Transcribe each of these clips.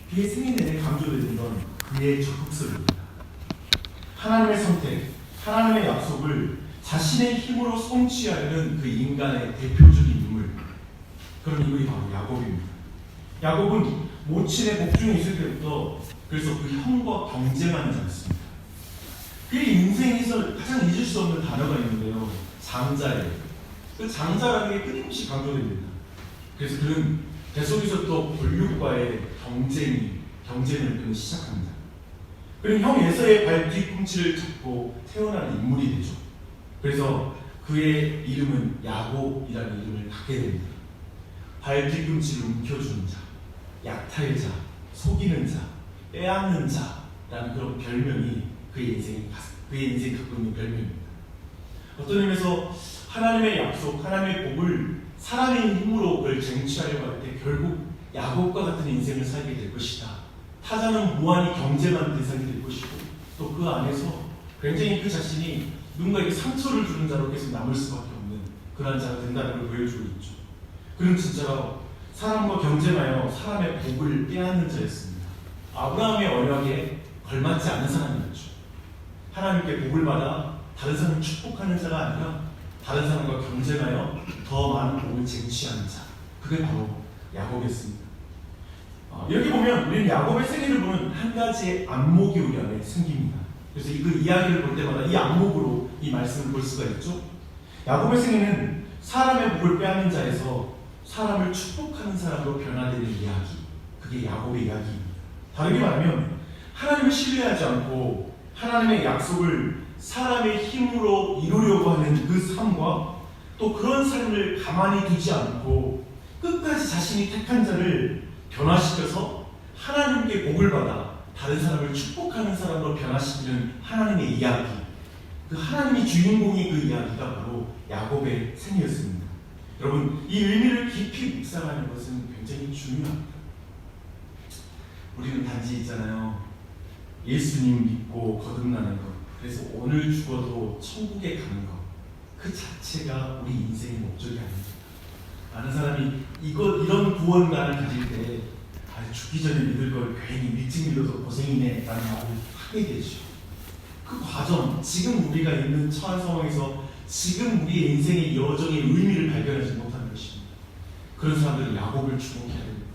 그의 생애 내내 강조되는 건 그의 적극성입니다. 하나님의 선택, 하나님의 약속을 자신의 힘으로 성취하려는 그 인간의 대표적인 인물, 그런 인물이 바로 야곱입니다. 야곱은 모친의 복중에 있을 때부터 그래서 그 형과 경쟁하는 자였습니다. 그의 인생에서 가장 잊을 수 없는 단어가 있는데요, 장자예요. 그 장자라는 게 끊임없이 강조됩니다. 그래서 그는 계속해서 권력과의 경쟁을 그는 시작합니다. 그는 형 에서의 발 뒤꿈치를 잡고 태어나는 인물이 되죠. 그래서 그의 이름은 야곱이라는 이름을 갖게 됩니다. 발 뒤꿈치를 움켜주는 자, 약탈자, 속이는 자, 빼앗는 자라는 그런 별명이 그의 인생이 갖고 있는 별명입니다. 어떤 의미에서 하나님의 약속, 하나님의 복을 사람의 힘으로 그걸 쟁취하려고 할 때 결국 야곱과 같은 인생을 살게 될 것이다. 타자는 무한히 경쟁하는 대상이 될 것이고 또 그 안에서 굉장히 그 자신이 누군가에게 상처를 주는 자로 계속 남을 수밖에 없는 그런 자가 된다는 걸 보여주고 있죠. 그는 진짜로 사람과 경쟁하여 사람의 복을 빼앗는 자였습니다. 아브라함의 언약에 걸맞지 않은 사람이었죠. 하나님께 복을 받아 다른 사람을 축복하는 자가 아니라 다른 사람과 경쟁하여 더 많은 복을 쟁취하는 자, 그게 바로 야곱이었습니다. 이렇게 보면 우리는 야곱의 생애를 보는 한 가지의 안목이 우리 안에 생깁니다. 그래서 그 이야기를 볼 때마다 이 안목으로 이 말씀을 볼 수가 있죠. 야곱의 생애는 사람의 복을 빼앗는 자에서 사람을 축복하는 사람으로 변화되는 이야기, 그게 야곱의 이야기입니다. 다르게 말하면 하나님을 신뢰하지 않고 하나님의 약속을 사람의 힘으로 이루려고 하는 그 삶과 또 그런 삶을 가만히 두지 않고 끝까지 자신이 택한 자를 변화시켜서 하나님께 복을 받아 다른 사람을 축복하는 사람으로 변화시키는 하나님의 이야기, 그 하나님이 주인공이 그 이야기가 바로 야곱의 생이었습니다. 여러분, 이 의미를 깊이 묵상하는 것은 굉장히 중요합니다. 우리는 단지 있잖아요, 예수님 믿고 거듭나는 것, 그래서 오늘 죽어도 천국에 가는 것, 그 자체가 우리 인생의 목적이 아닙니다. 많은 사람이 이런 구원관을 가질 때 죽기 전에 믿을 걸 괜히 일찍 믿어서 고생이네 라는 말을 하게 되죠. 그 과정, 지금 우리가 있는 처한 상황에서 지금 우리의 인생의 여정의 의미를 발견하지 못하는 것입니다. 그런 사람들은 야곱을 주목해야 됩니다.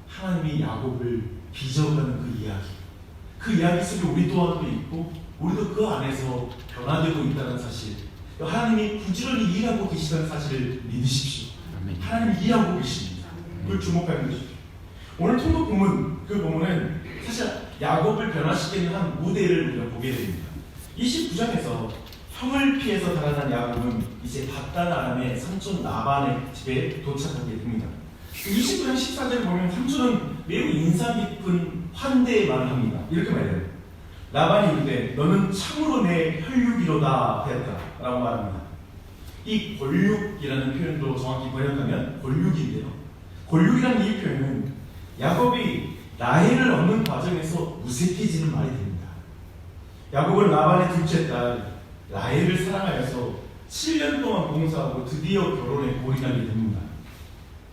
하나님이 야곱을 빚어가는 그 이야기 속에 우리 또한도 있고 우리도 그 안에서 변화되고 있다는 사실, 하나님이 부지런히 일하고 계시다는 사실을 믿으십시오. 하나님이 일하고 계십니다. 그걸 주목하는 것이죠. 오늘 통독 본문, 그 본문은 사실 야곱을 변화시키는 한 무대를 우리가 보게 됩니다. 29장에서 형을 피해서 달아난 야곱은 이제 밧단 아람의 삼촌 라반의 집에 도착하게 됩니다. 29장 14절을 보면 삼촌은 매우 인상 깊은 환대의 말을 합니다. 이렇게 말해요. 라반이 이르되 너는 참으로 내 혈육이로다 하였다 라고 말합니다. 이 골육이라는 표현도 정확히 번역하면 골육인데요, 골육이라는 이 표현은 야곱이 라헬을 얻는 과정에서 무색해지는 말이 됩니다. 야곱은 라반의 둘째 딸 라헬을 사랑하여서 7년 동안 봉사하고 드디어 결혼에 골인하게 됩니다.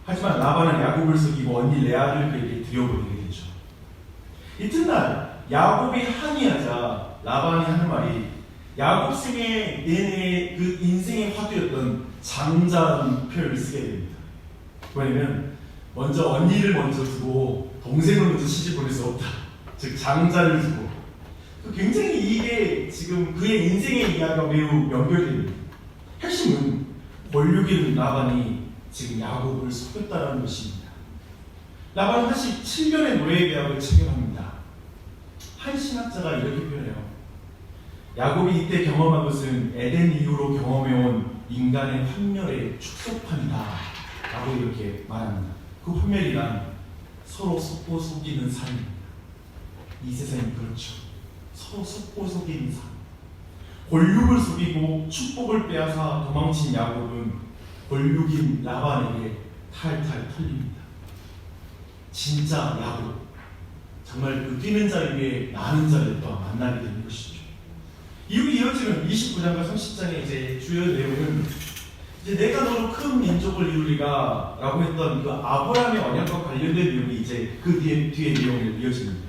하지만 라반은 야곱을 속이고 언니 레아를 그에게 들여보내게 되죠. 이튿날 야곱이 항의하자 라반이 하는 말이 야곱 생애 내내 그 인생의 화두였던 장자라는 표현을 쓰게 됩니다. 왜냐면 먼저 언니를 먼저 두고 동생을 먼저 시집 보낼 수 없다. 즉 장자를 두고. 굉장히 이게 지금 그의 인생의 이야기가 매우 연결됩니다. 핵심은 권력인 라반이 지금 야곱을 속였다는 것입니다. 라반은 다시 7년의 노예 계약을 체결합니다. 한 신학자가 이렇게 표현해요. 야곱이 이때 경험한 것은 에덴 이후로 경험해온 인간의 환멸의 축소판이다 라고 이렇게 말합니다. 그 환멸이란 서로 속고 속이는 삶입니다. 이 세상이 그렇죠. 서로 속고 속이는 삶. 권력을 속이고 축복을 빼앗아 도망친 야곱은 권력인 라반에게 탈탈 털립니다. 진짜 야곱, 정말 그 뛰는 자 위에 나는 자를 또 만나게 되는 것이죠. 이후 이어지는 29장과 30장의 이제 주요 내용은 이제 내가 너로 큰 민족을 이루리가 라고 했던 그 아브라함의 언약과 관련된 내용이 이제 그 뒤에 내용을 이어집니다.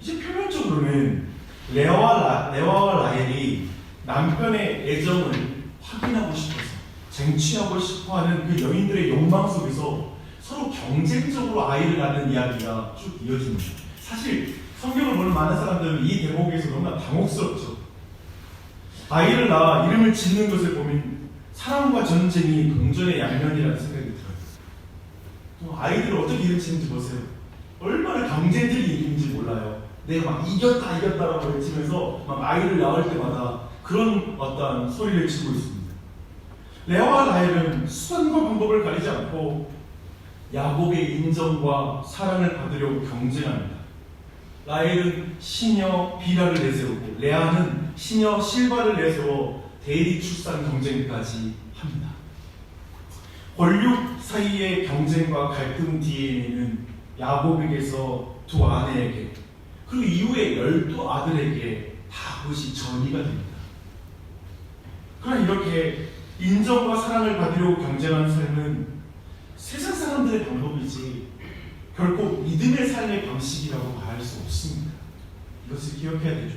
이제 표면적으로는 레아와 라헬이 남편의 애정을 확인하고 싶어서 쟁취하고 싶어하는 그 여인들의 욕망 속에서 서로 경쟁적으로 아이를 낳는 이야기가 쭉 이어집니다. 사실 성경을 보는 많은 사람들은 이 대목에서 너무나 당혹스럽죠. 아이를 낳아 이름을 짓는 것을 보면 사랑과 전쟁이 동전의 양면이라는 생각이 들어요. 또 아이들을 어떻게 이름 짓는지 보세요. 얼마나 경쟁적인 이름인지 몰라요. 내가 막 이겼다라고 외치면서 막 아이를 낳을 때마다 그런 어떤 소리를 지르고 있습니다. 레아와 라헬은 수단과 방법을 가리지 않고 야곱의 인정과 사랑을 받으려고 경쟁합니다. 라헬은 시녀 비라를 내세우고 레아는 시녀 실바를 내세워 대리 출산 경쟁까지 합니다. 권력 사이의 경쟁과 갈등 DNA는 야곱에게서 두 아내에게 그리고 이후에 12아들에게 다 그것이 전이가 됩니다. 그러나 이렇게 인정과 사랑을 받으려고 경쟁하는 삶은 세상 사람들의 방법이지 결코 믿음의 삶의 방식이라고 말할 수 없습니다. 이것을 기억해야 되죠.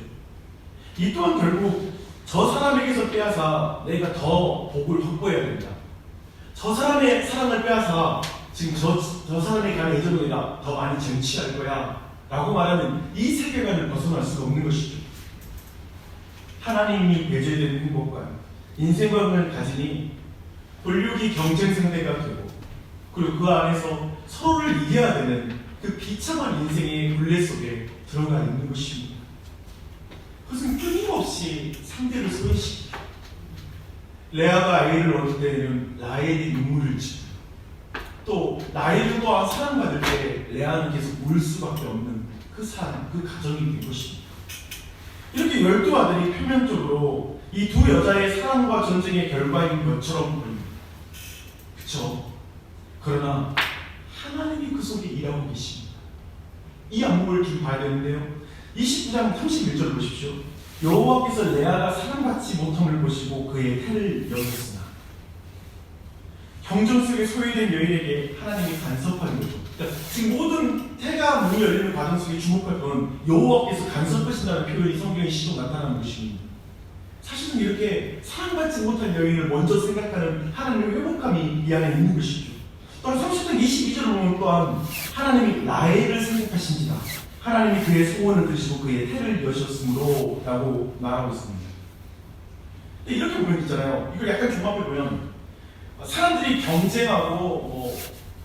이 또한 결국 저 사람에게서 빼앗아 내가 더 복을 확보해야 된다. 저 사람의 사랑을 빼앗아 지금 저 사람에게 하는 애정을 내가 더 많이 쟁취할 거야 라고 말하는 이 세계관을 벗어날 수가 없는 것이죠. 하나님이 배제된 행복과 인생관을 가지니 권력이 경쟁 상대가 되고 그리고 그 안에서 서로를 이겨야 되는 그 비참한 인생의 굴레 속에 들어가 있는 것입니다. 그것은 끊임없이 상대를 소외시키고 레아가 아이를 얻을 때는 라헬이 눈물을 지고 또 라헬 또한 사랑받을 때 레아는 계속 울 수밖에 없는 그 사랑, 그 가정이 된 것입니다. 이렇게 12아들이 표면적으로 이 두 여자의 사랑과 전쟁의 결과인 것처럼 보입니다. 그렇죠? 그러나 하나님이 그 속에 일하고 계십니다. 이 안목을 좀 봐야 되는데요. 29장 31절을 보십시오. 여호와께서 레아가 사랑받지 못함을 보시고 그의 태를 여셨으나 경전 속에 소외된 여인에게 하나님이 간섭하는 거죠. 그러니까 지금 모든 태가 문이 열리는 과정 속에 주목할 건 여호와께서 간섭하신다는 표현이 성경에 시도 나타나는 것입니다. 사실은 이렇게 사랑받지 못한 여인을 먼저 생각하는 하나님의 회복함이 이 안에 있는 것이죠. 또한 30장 22절을 보면 또한 하나님이 라헬을 생각하신지다. 하나님이 그의 소원을 들으시고 그의 태를 여셨으므로 라고 말하고 있습니다. 근데 이렇게 보면 있잖아요. 이걸 약간 종합해 보면 사람들이 경쟁하고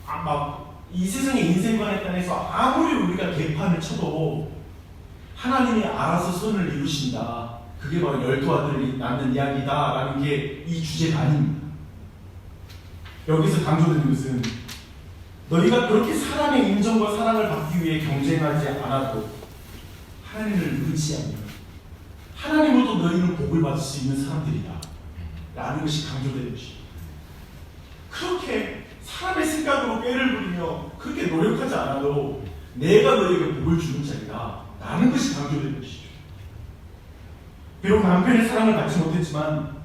막 이 세상의 인생관에 관해서 아무리 우리가 개판을 쳐도 하나님이 알아서 선을 이루신다. 그게 바로 12아들이 낳는 이야기다라는 게 이 주제가 아닙니다. 여기서 강조되는 것은 너희가 그렇게 사람의 인정과 사랑을 받기 위해 경쟁하지 않아도 하나님을 의지하며 하나님으로도 너희는 복을 받을 수 있는 사람들이다 라는 것이 강조되는 것입니다. 그렇게 사람의 생각으로 꾀를 부리며 그렇게 노력하지 않아도 내가 너희에게 복을 주는 자이다 라는 것이 강조되는 것이죠. 비록 남편의 사랑을 받지 못했지만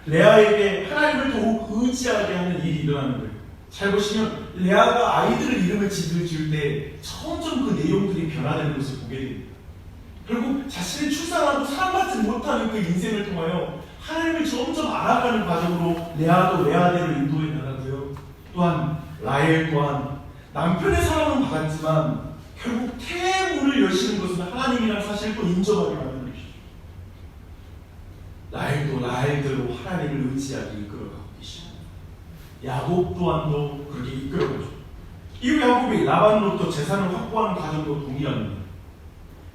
레아에게 하나님을 더욱 의지하게 하는 일이 일어나는 거예요. 잘 보시면 레아가 아이들을 이름을 지을 때 점점 그 내용들이 변화되는 것을 보게 됩니다. 결국 자신의 출산하고 사랑받지 못하는 그 인생을 통하여 하나님을 점점 알아가는 과정으로 레아도 레아대로 인도해 나가고요. 또한 라헬 또한 남편의 사랑은 받았지만 결국 태의 문을 여시는 것은 하나님이라는 사실을 또 인정하게 만드는 것이죠. 라헬도 라헬대로 하나님을 의지하게 이끌어가고 계십니다. 야곱 또한도 그렇게 이끌어가죠. 이후 야곱이 라반으로부터 재산을 확보하는 과정도 동일합니다.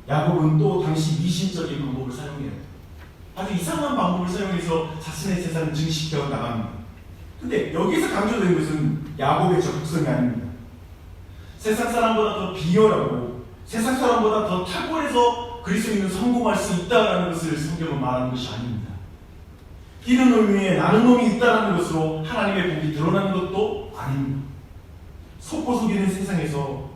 야곱은 또 당시 미신적인 방법을 사용해요. 아주 이상한 방법을 사용해서 자신의 재산을 증식시켜 나갑니다. 근데 여기서 강조되는 것은 야곱의 적극성이 아닙니다. 세상 사람보다 더 비열하고 세상 사람보다 더 탁월해서 그리스도인은 성공할 수 있다는 것을 성경은 말하는 것이 아닙니다. 뛰는 놈 위에 나는 놈이 있다는 것으로 하나님의 복이 드러나는 것도 아닙니다. 속고 속이는 세상에서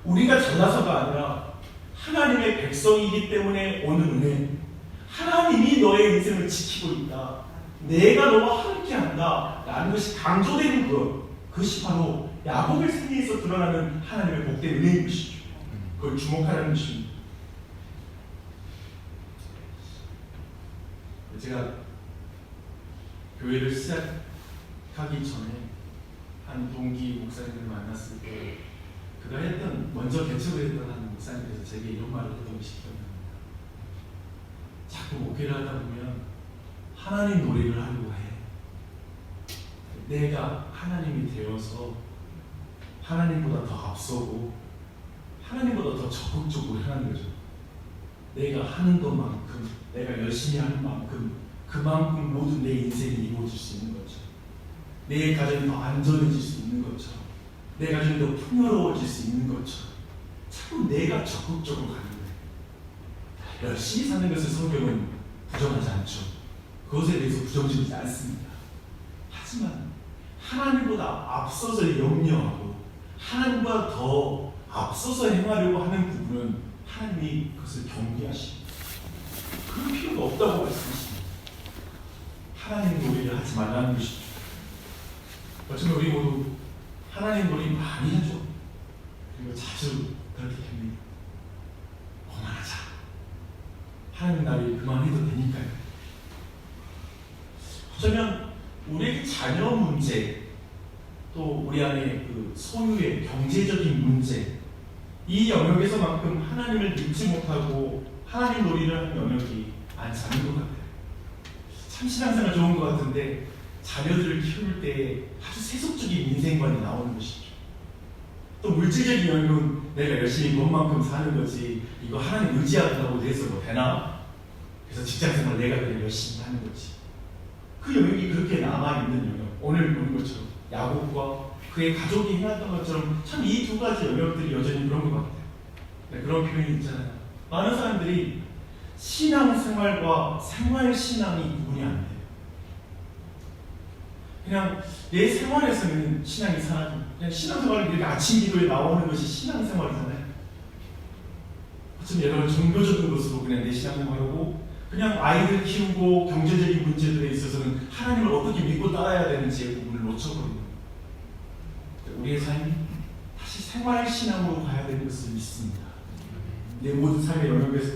우리가 잘나서가 아니라 하나님의 백성이기 때문에 오는 은혜, 하나님이 너의 인생을 지키고 있다. 내가 너와 함께 한다 라는 것이 강조되는 그것이 바로 야곱의 생애에서 드러나는 하나님의 복된 은혜인 것이죠. 그걸 주목하라는 것입니다. 제가 교회를 시작하기 전에 한 동기 목사님을 만났을 때 그가 먼저 개척을 했던 한 목사님께서 제게 이런 말을 했던 것이 기억납니다. 자꾸 목회를 하다 보면 하나님 노래를 하려고 해. 내가 하나님이 되어서 하나님보다 더 앞서고 하나님보다 더 적극적으로 하는 거죠. 내가 하는 것만큼, 내가 열심히 하는 만큼 그만큼 모든 내 인생이 이루어질 수 있는 거죠. 내 가정이 더 안전해질 수 있는 것처럼, 내 가정이 더 풍요로워질 수 있는 것처럼 자꾸 내가 적극적으로 가는 거예요. 열심히 사는 것을 성경은 부정하지 않죠. 그것에 대해서 부정적이지 않습니다. 하지만 하나님보다 앞서서 염려하고 하나님보다 더 앞서서 행하려고 하는 부분은 하나님이 그것을 경계하십니다. 그럴 필요가 없다고 말씀하십니다. 하나님 놀이를 하지 말라는 것이죠. 어쩌면 우리 모두 하나님 놀이 많이 하죠. 그리고 자주 그렇게 합니다. 그만하자. 하나님 나를 그만해도 되니까요. 어쩌면 우리의 자녀 문제, 또 우리 안에 그 소유의 경제적인 문제, 이 영역에서만큼 하나님을 믿지 못하고 하나님 놀이를 하는 영역이 많지 않은 것 같아요. 참 신앙생활 좋은 것 같은데 자녀들을 키울 때 아주 세속적인 인생관이 나오는 것이죠. 또 물질적인 영역은 내가 열심히 번만큼 사는 거지 이거 하나님 의지한다고 해서 뭐 되나? 그래서 직장생활 내가 그냥 열심히 하는 거지. 그 영역이 그렇게 남아있는 영역, 오늘 보는 것처럼 야곱과 그의 가족이 해왔던 것처럼 참 이 두 가지 영역들이 여전히 그런 것 같아요. 네, 그런 표현이 있잖아요. 많은 사람들이 신앙생활과 생활신앙이 구분이 안 돼요. 그냥 내 생활에서는 신앙이 사라집니다. 그냥 신앙생활은 이렇게 아침 기도에 나오는 것이 신앙생활이잖아요. 어쩌면 여러분 종교적인 것으로 그냥 내 신앙생활하고 그냥 아이들 키우고 경제적인 문제들에 있어서는 하나님을 어떻게 믿고 따라야 되는지의 부분을 놓쳐버립니다. 우리의 삶이 다시 생활신앙으로 가야 되는 것을 믿습니다. 내 모든 삶의 영역에서.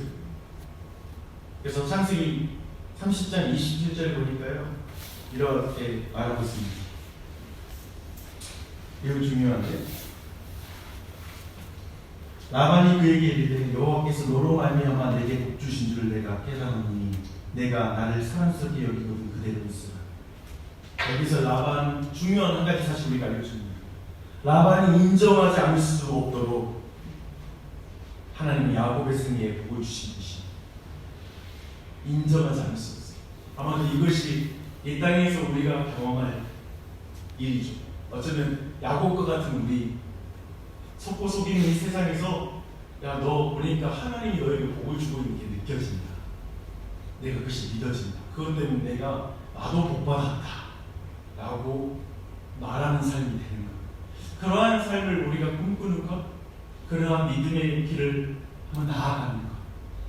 그래서 창세기 30장 27절 보니까요 이렇게 말하고 있습니다. 매우 중요한데 라반이 그에게 이르되 여호와께서 너로 말미암아 내게 복 주신 줄을 내가 깨달았노니 내가 나를 사랑스럽게 여기거든 그대로 있으라. 여기서 라반 중요한 한 가지 사실 우리가 알려줍니다. 라반이 인정하지 않을 수 없도록 하나님이 야곱의 생애에 복을 주신 것입니다. 인정하지 않을 수 없어요. 아마도 이것이 이 땅에서 우리가 경험할 일이죠. 어쩌면 야곱과 같은 우리 속고 속이는 이 세상에서 야 너 보니까 하나님이 너에게 복을 주고 있는 게 느껴진다. 내가 그것이 믿어진다. 그것 때문에 내가 나도 복받았다 라고 말하는 삶이 되는 것. 그러한 삶을 우리가 꿈꾸는 것, 그러한 믿음의 길을 한번 나아가는 것,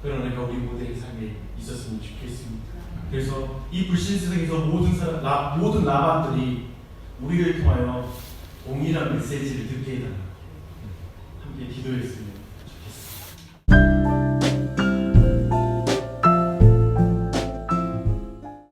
그런 우리가 우리 모델의 삶에 있었으면 좋겠습니다. 그래서 이 불신 세상에서 모든 라반들이 우리를 통하여 동일한 메시지를 듣게 해달라고 함께 기도했습니다.